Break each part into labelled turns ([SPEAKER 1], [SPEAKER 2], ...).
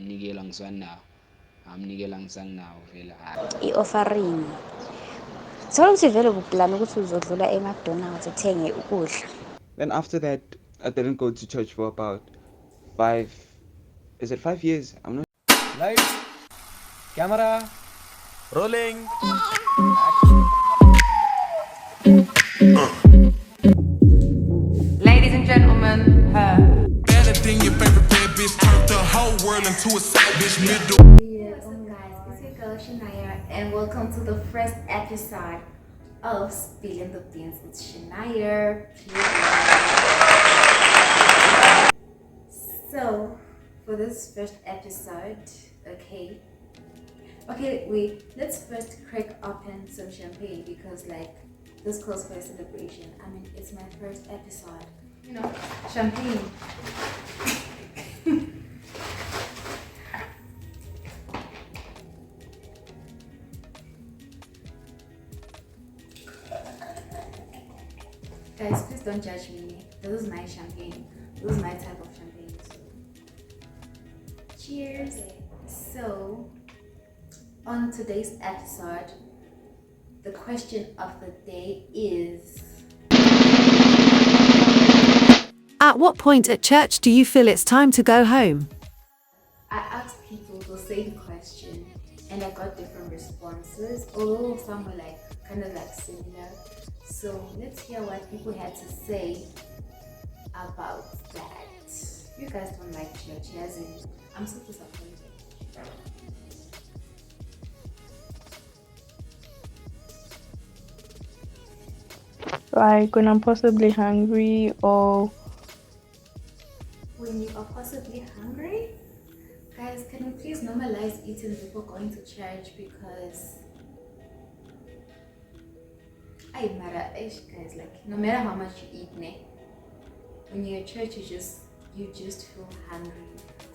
[SPEAKER 1] amnikela ngisanginawo vele
[SPEAKER 2] i-offering. Thola ukuthi vele ubuplani ukuthi uzodlula e-McDonald's uthenge ukudla.
[SPEAKER 3] Then after that, I didn't go to church for about 5 years? I'm not.
[SPEAKER 4] Lights, camera, rolling.
[SPEAKER 5] Ladies and gentlemen, her.
[SPEAKER 6] Better than your favorite bad bitch, turned the whole world into a side bitch middle.
[SPEAKER 7] What's up guys, it's your girl Shania and welcome to the first episode of Spilling the Beans with Shania. So for this first episode, let's first crack open some champagne because like this calls for a celebration. I mean, it's my first episode, you know, champagne. Guys, please don't judge me. This is my champagne. This is my type of champagne. So. Cheers. Okay. So, on today's episode, the question of the day is:
[SPEAKER 8] At what point at church do you feel it's time to go home?
[SPEAKER 7] I asked people to say the question, and I got different responses. Although some were like kind of like similar. So let's hear what people had to say about that. You guys don't like church, as in, I'm so disappointed.
[SPEAKER 9] Like when I'm possibly hungry or
[SPEAKER 7] When you are possibly hungry, guys, can we please normalize eating before going to church? Because I matter, guys, like no matter how much you eat, when you're at church, you just feel hungry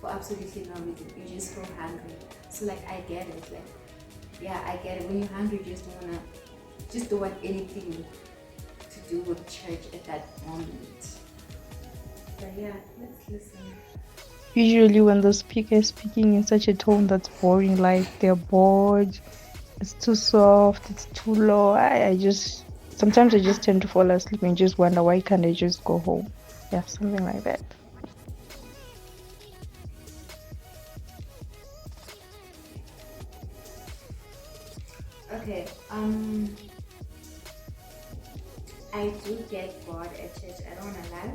[SPEAKER 7] for absolutely no reason. You just feel hungry. So like I get it, like yeah, I get it. When you're hungry, you just don't want anything to do with church at that moment. But yeah, let's listen.
[SPEAKER 9] usually when the speaker is speaking in such a tone that's boring, like they're bored, it's too soft, it's too low. Sometimes I just tend to fall asleep and just wonder why can't I just go home? Yeah, something like that.
[SPEAKER 7] Okay, I do get bored at church, I don't wanna lie.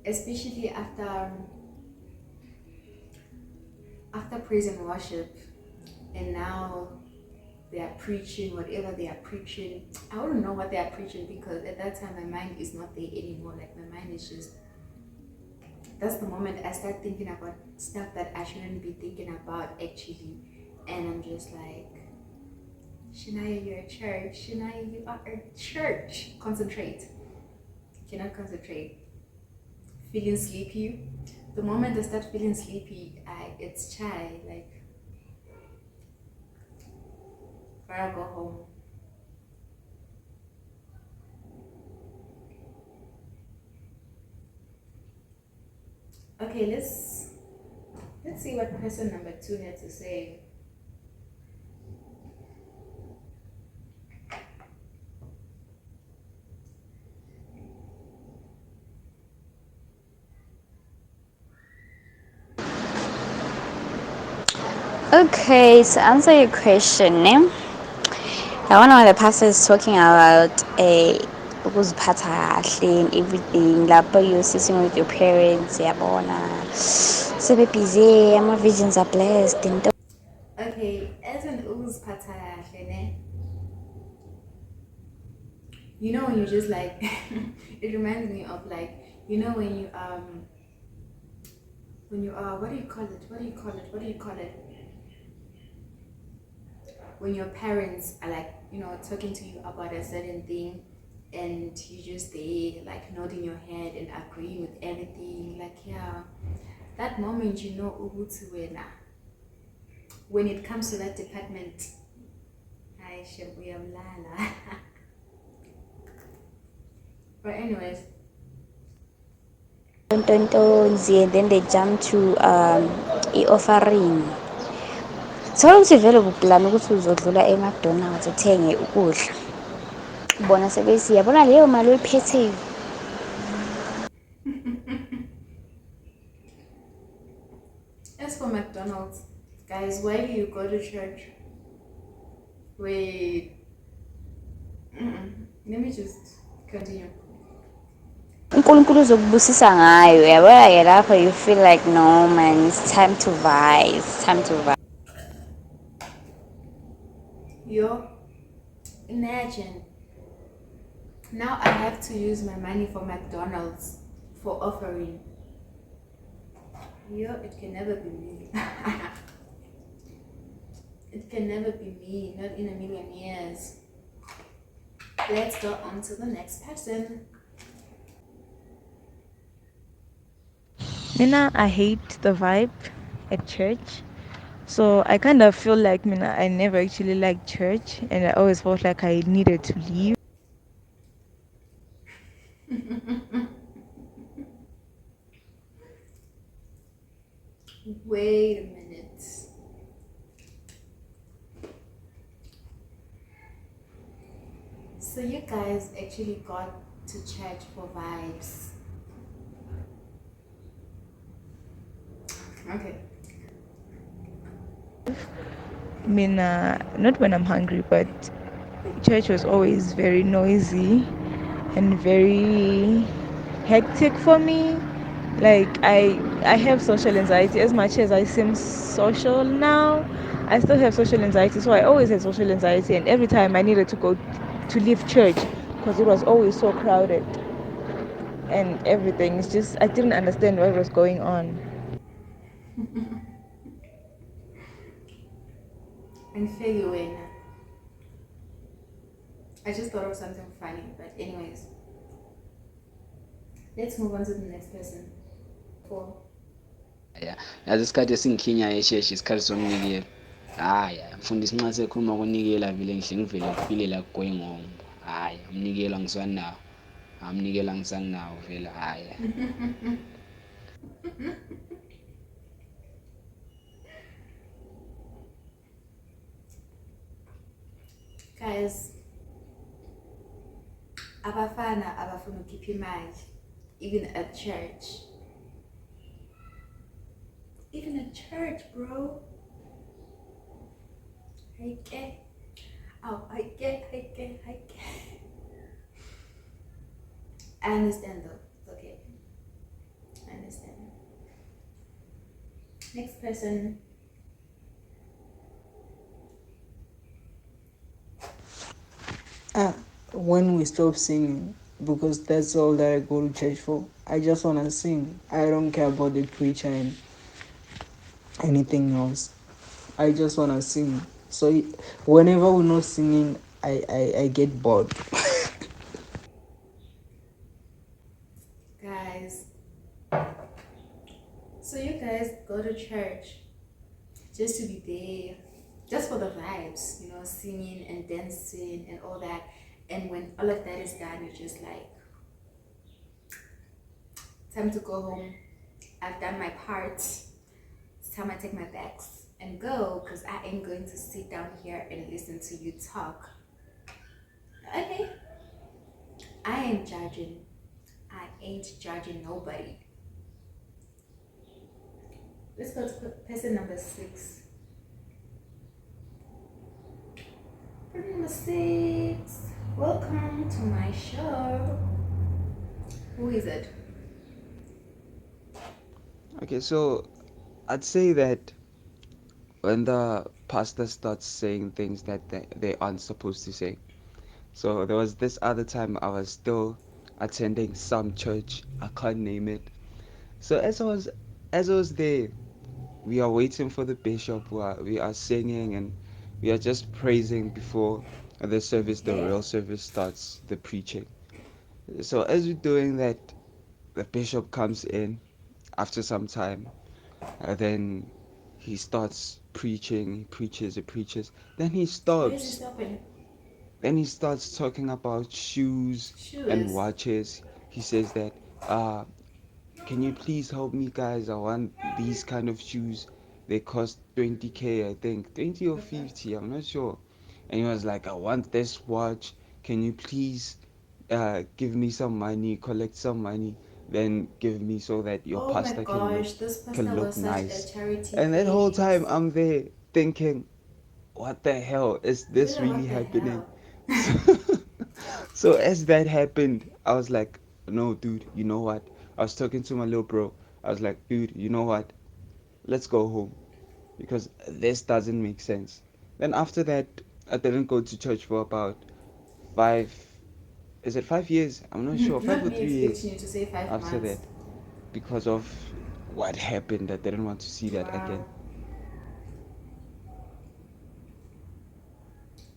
[SPEAKER 7] Especially after praise and worship, and now they are preaching whatever they are preaching. I don't know what they are preaching because at that time my mind is not there anymore. Like my mind is just, that's the moment I start thinking about stuff that I shouldn't be thinking about actually. And I'm just like, Shania, you're a church. Shania, you are a church. Concentrate. Cannot concentrate. Feeling sleepy. The moment I start feeling sleepy, it's chai. Like, gotta go home. Okay, let's see what person number 2 had to say.
[SPEAKER 2] Okay, to answer your question, I wonder when the pastor is talking about ukuziphatha kahle and everything. Lapho you're sitting with your parents, yabona. Sebebhizi, ama-visions are blessed.
[SPEAKER 7] Okay, as an uziphatha kahle, ne? You know when you just like, it reminds me of like, you know when you what do you call it? When your parents are like, you know, talking to you about a certain thing and you just there like nodding your head and agreeing with everything, like yeah, that moment you know ukuthi wena, when it comes to that department, I should be lala. But anyways,
[SPEAKER 2] tontonzi, and then they jump to i-offering. Thola ukuthi vele ubuplani ukuthi uzodlula eMcDonald's uthenge ukudla, bona sebesiya yabona leyo mali oyiphetheyo.
[SPEAKER 7] As for McDonald's, guys, why do you go to church? Wait. Let me just continue.
[SPEAKER 2] uNkulunkulu uzokubusisa ngayo yabona-ke lapho you feel like no man, it's time to vibe, it's time to vibe.
[SPEAKER 7] Yo, imagine. Now I have to use my money for McDonald's for offering. Yo, it can never be me. It can never be me, not in a million years. Let's go on to the next person.
[SPEAKER 9] Mina, I hate the vibe at church. So I kind of feel like Mina, I never actually liked church, and I always felt like I needed to leave.
[SPEAKER 7] Wait a minute. So you guys actually got to church for vibes. Okay.
[SPEAKER 9] Mina, not when I'm hungry, but church was always very noisy and very hectic for me. Like I have social anxiety. As much as I seem social now, I still have social anxiety. So I always had social anxiety, and every time I needed to go to leave church because it was always so crowded and everything. It's just I didn't understand what was going on.
[SPEAKER 7] And figure when I just thought of something funny, but anyways, let's move on to the next person. Four.
[SPEAKER 1] ya yazi isikhathi esingikhinya esheshi isikhathi sokunikela. Hhayi mfundisi nxa sekhuluma ukunikela vele ngihle ngivele kufilela going home. Hhayi amnikela ngisanawo, amnikela ngisanawo vele hhayi.
[SPEAKER 7] Guys, abafana abafuna ukhipha imali, even at church. Even at church, bro. I get. Oh, I get. I understand though. Okay. I understand. Next person.
[SPEAKER 3] When we stop singing, because that's all that I go to church for. I just wanna sing. I don't care about the preacher and anything else. I just wanna sing. So whenever we're not singing, I get bored.
[SPEAKER 7] Guys. So you guys go to church just to be there, just for the vibes, you know, singing and dancing and all that. And when all of that is done, you're just like, time to go home. I've done my part. It's time I take my bags and go, because I ain't going to sit down here and listen to you talk. Okay. I ain't judging. I ain't judging nobody. Let's go to person number 6. Person number 6. Welcome to my show. Who is it?
[SPEAKER 3] Okay, so I'd say that when the pastor starts saying things that they aren't supposed to say. So there was this other time I was still attending some church. I can't name it. So as I was there, we are waiting for the bishop. We are singing and we are just praising before the service, the
[SPEAKER 7] Yeah.
[SPEAKER 3] real service starts, the preaching. So as we're doing that, the bishop comes in after some time. Then he starts preaching. He preaches. Then he
[SPEAKER 7] Where is he
[SPEAKER 3] stops.
[SPEAKER 7] stopping?
[SPEAKER 3] Then he starts talking about shoes and
[SPEAKER 7] Shoes.
[SPEAKER 3] watches. He says that uh, can you please help me, guys? I want these kind of shoes. They cost 20K, I think, 20 or 50, I'm not sure. And he was like, I want this watch. Can you please give me some money, collect some money, then give me so that your
[SPEAKER 7] Oh my
[SPEAKER 3] pasta
[SPEAKER 7] gosh, this
[SPEAKER 3] can
[SPEAKER 7] pasta
[SPEAKER 3] look
[SPEAKER 7] was such a
[SPEAKER 3] nice.
[SPEAKER 7] charity
[SPEAKER 3] And that whole time
[SPEAKER 7] case.
[SPEAKER 3] I'm there thinking, what the hell is
[SPEAKER 7] You
[SPEAKER 3] this
[SPEAKER 7] know
[SPEAKER 3] really
[SPEAKER 7] what the
[SPEAKER 3] happening?
[SPEAKER 7] hell?
[SPEAKER 3] So as that happened, I was like, no, dude, you know what? I was talking to my little bro. I was like, dude, you know what? Let's go home because this doesn't make sense. Then after that, I didn't go to church for about five, is it 5 years? I'm not sure, five
[SPEAKER 7] Not
[SPEAKER 3] or
[SPEAKER 7] me
[SPEAKER 3] 3 years
[SPEAKER 7] expecting you to say five
[SPEAKER 3] after
[SPEAKER 7] months.
[SPEAKER 3] that because of what happened. I didn't want to see that
[SPEAKER 7] Wow.
[SPEAKER 3] again.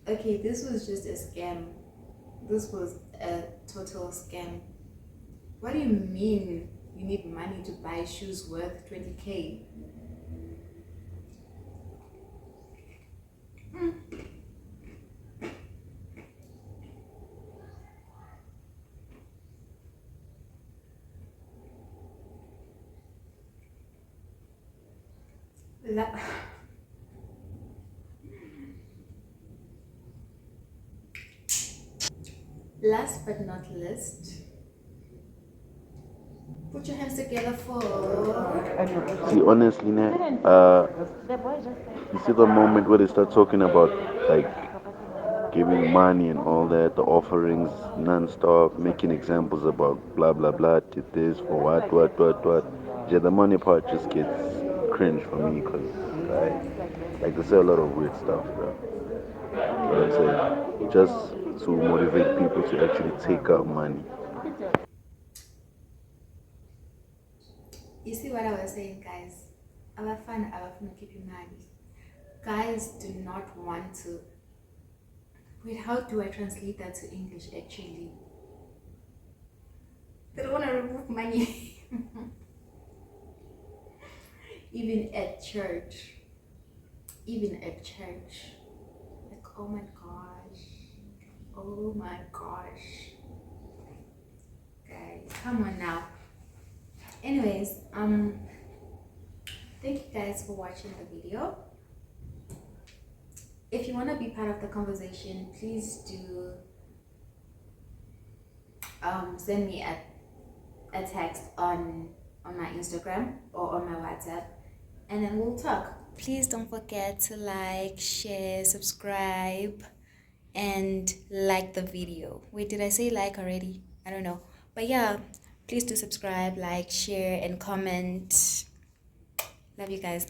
[SPEAKER 7] Okay, this was just a scam. This was a total scam. What do you mean you need money to buy shoes worth 20K? La- Last but not least, put your hands together for.
[SPEAKER 10] See, honestly, you see the moment where they start talking about like giving money and all that, the offerings non-stop, making examples about blah blah blah, did this for what. Yeah, the money part just gets cringe for me because like they say a lot of weird stuff, bro. What I'm saying, just to motivate people to actually take out money.
[SPEAKER 7] You see what I was saying, guys? Abafana keep in mind. Guys do not want to. Wait, how do I translate that to English actually? They don't want to remove money. Even at church. Even at church. Like, oh my gosh. Oh my gosh. Guys, come on now. Anyways, thank you guys for watching the video. If you want to be part of the conversation, please do send me a text on my Instagram or on my WhatsApp, and then we'll talk. Please don't forget to like, share, subscribe, and like the video. Wait, did I say like already? I don't know. But yeah, please do subscribe, like, share, and comment. Love you guys.